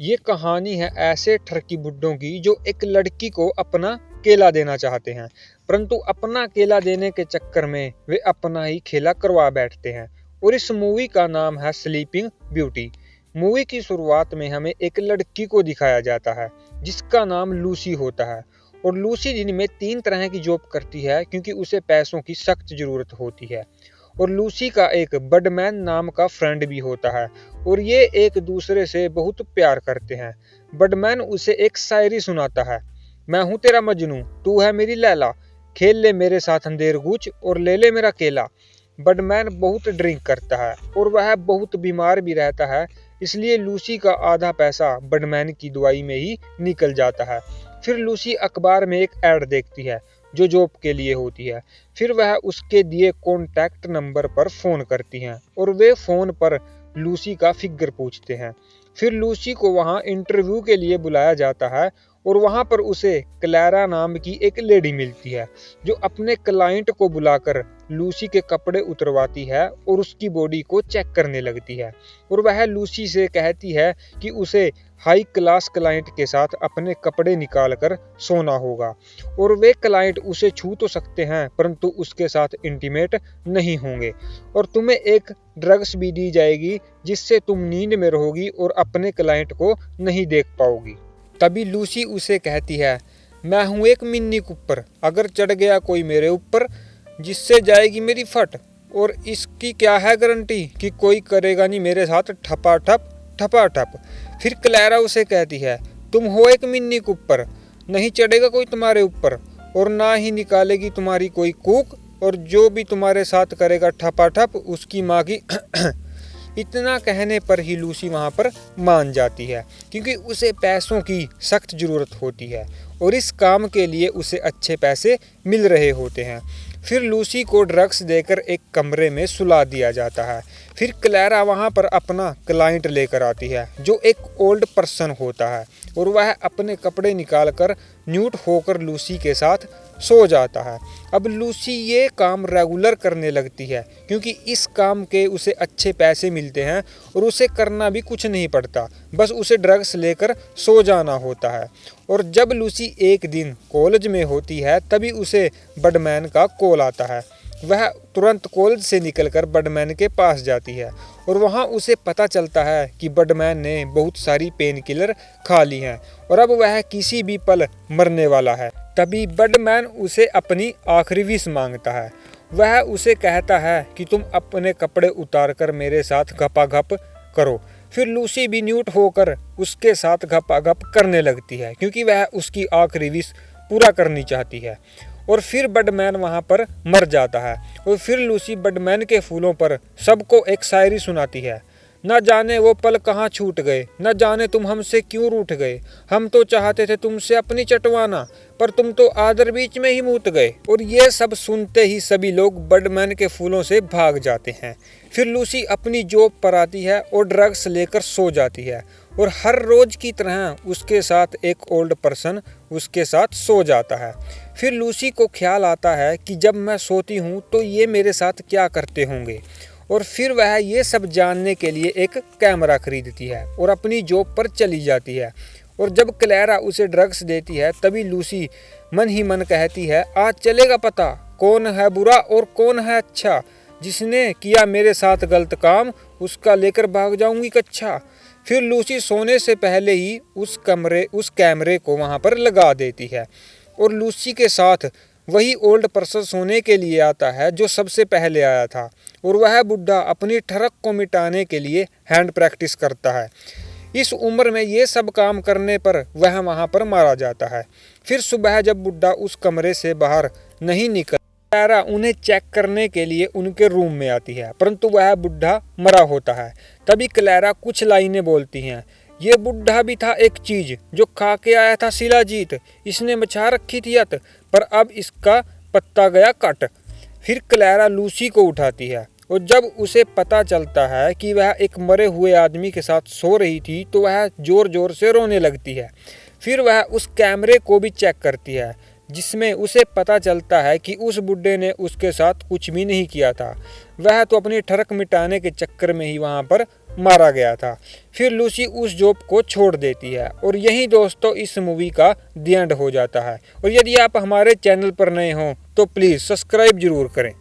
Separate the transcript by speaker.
Speaker 1: ये कहानी है ऐसे ठरकी बुड्ढों की जो एक लड़की को अपना केला देना चाहते हैं, परंतु अपना केला देने के चक्कर में वे अपना ही खेला करवा बैठते हैं। और इस मूवी का नाम है स्लीपिंग ब्यूटी। मूवी की शुरुआत में हमें एक लड़की को दिखाया जाता है जिसका नाम लूसी होता है। और लूसी दिन में 3 तरह की जॉब करती है क्योंकि उसे पैसों की सख्त जरूरत होती है। और लूसी का एक बडमैन नाम का फ्रेंड भी होता है और ये एक दूसरे से बहुत प्यार करते हैं। बडमैन उसे एक शायरी सुनाता है। मैं हूँ तेरा मजनू, तू है मेरी लैला, खेल ले मेरे साथ अंधेर गुच और ले ले मेरा केला। बडमैन बहुत ड्रिंक करता है और वह बहुत बीमार भी रहता है, इसलिए लूसी का आधा पैसा बडमैन की दवाई में ही निकल जाता है। फिर लूसी अखबार में एक ऐड देखती है जो जॉब के लिए होती है। फिर वह उसके दिए कॉन्टैक्ट नंबर पर फ़ोन करती हैं और वे फ़ोन पर लूसी का फिगर पूछते हैं। फिर लूसी को वहाँ इंटरव्यू के लिए बुलाया जाता है और वहाँ पर उसे क्लैरा नाम की एक लेडी मिलती है जो अपने क्लाइंट को बुलाकर लूसी के कपड़े उतरवाती है और उसकी बॉडी को चेक करने लगती है। और वह लूसी से कहती है कि उसे हाई क्लास क्लाइंट के साथ अपने कपड़े निकाल कर सोना होगा और वे क्लाइंट उसे छू तो सकते हैं परंतु उसके साथ इंटीमेट नहीं होंगे। और तुम्हें एक ड्रग्स भी दी जाएगी जिससे तुम नींद में रहोगी और अपने क्लाइंट को नहीं देख पाओगी। तभी लूसी उसे कहती है, मैं हूँ एक मिन्नी कुप्पर, अगर चढ़ गया कोई मेरे ऊपर जिससे जाएगी मेरी फट, और इसकी क्या है गारंटी कि कोई करेगा नहीं मेरे साथ ठपाठप ठपाठप। फिर क्लैरा उसे कहती है, तुम हो एक मिन्नी कुप्पर, नहीं चढ़ेगा कोई तुम्हारे ऊपर और ना ही निकालेगी तुम्हारी कोई कूक, और जो भी तुम्हारे साथ करेगा ठपाठप उसकी माँ की इतना कहने पर ही लूसी वहाँ पर मान जाती है क्योंकि उसे पैसों की सख्त ज़रूरत होती है और इस काम के लिए उसे अच्छे पैसे मिल रहे होते हैं। फिर लूसी को ड्रग्स देकर एक कमरे में सुला दिया जाता है। फिर क्लैरा वहाँ पर अपना क्लाइंट लेकर आती है जो एक ओल्ड पर्सन होता है और वह अपने कपड़े निकालकर न्यूट होकर लूसी के साथ सो जाता है। अब लूसी ये काम रेगुलर करने लगती है क्योंकि इस काम के उसे अच्छे पैसे मिलते हैं और उसे करना भी कुछ नहीं पड़ता, बस उसे ड्रग्स लेकर सो जाना होता है। और जब लूसी एक दिन कॉलेज में होती है तभी उसे बडमैन का कॉल आता है। वह तुरंत कॉलेज से निकलकर बडमैन के पास जाती है और वहाँ उसे पता चलता है कि बडमैन ने बहुत सारी पेन किलर खा ली हैं और अब वह किसी भी पल मरने वाला है। तभी बडमैन उसे अपनी आखिरी विश मांगता है। वह उसे कहता है कि तुम अपने कपड़े उतार कर मेरे साथ घपाघप करो। फिर लूसी भी न्यूट होकर उसके साथ घपाघप करने लगती है क्योंकि वह उसकी आखिरी विश पूरा करनी चाहती है। और फिर बडमैन वहाँ पर मर जाता है और फिर लूसी बडमैन के फूलों पर सबको एक शायरी सुनाती है। न जाने वो पल कहाँ छूट गए, न जाने तुम हमसे क्यों रूठ गए, हम तो चाहते थे तुमसे अपनी चटवाना, पर तुम तो आदर बीच में ही मूत गए। और ये सब सुनते ही सभी लोग बडमैन के फूलों से भाग जाते हैं। फिर लूसी अपनी जॉब पर आती है और ड्रग्स लेकर सो जाती है और हर रोज की तरह उसके साथ एक ओल्ड पर्सन उसके साथ सो जाता है। फिर लूसी को ख्याल आता है कि जब मैं सोती हूँ तो ये मेरे साथ क्या करते होंगे, और फिर वह ये सब जानने के लिए एक कैमरा खरीदती है और अपनी जॉब पर चली जाती है। और जब क्लैरा उसे ड्रग्स देती है तभी लूसी मन ही मन कहती है, आज चलेगा पता कौन है बुरा और कौन है अच्छा, जिसने किया मेरे साथ गलत काम उसका लेकर भाग जाऊंगी कच्छा। फिर लूसी सोने से पहले ही उस कैमरे को वहाँ पर लगा देती है और लूसी के साथ वही ओल्ड पर्सन सोने के लिए आता है जो सबसे पहले आया था और वह बुढ़ा अपनी ठरक को मिटाने के लिए हैंड प्रैक्टिस करता है। इस उम्र में ये सब काम करने पर वह वहाँ पर मारा जाता है। फिर सुबह जब बुढ़ा उस कमरे से बाहर नहीं निकल, क्लैरा उन्हें चेक करने के लिए उनके रूम में आती है परंतु वह बुढ़ा मरा होता है। तभी क्लैरा कुछ लाइनें बोलती हैं, ये बुढ़ा भी था एक चीज जो खा के आया था शिलाजीत, इसने मचा रखी थी अत पर अब इसका पत्ता गया कट। फिर क्लैरा लूसी को उठाती है और जब उसे पता चलता है कि वह एक मरे हुए आदमी के साथ सो रही थी तो वह जोर जोर से रोने लगती है। फिर वह उस कैमरे को भी चेक करती है जिसमें उसे पता चलता है कि उस बुड्ढे ने उसके साथ कुछ भी नहीं किया था, वह तो अपनी ठरक मिटाने के चक्कर में ही वहाँ पर मारा गया था। फिर लूसी उस जॉब को छोड़ देती है और यही दोस्तों इस मूवी का द एंड हो जाता है। और यदि आप हमारे चैनल पर नए हों तो प्लीज़ सब्सक्राइब जरूर करें।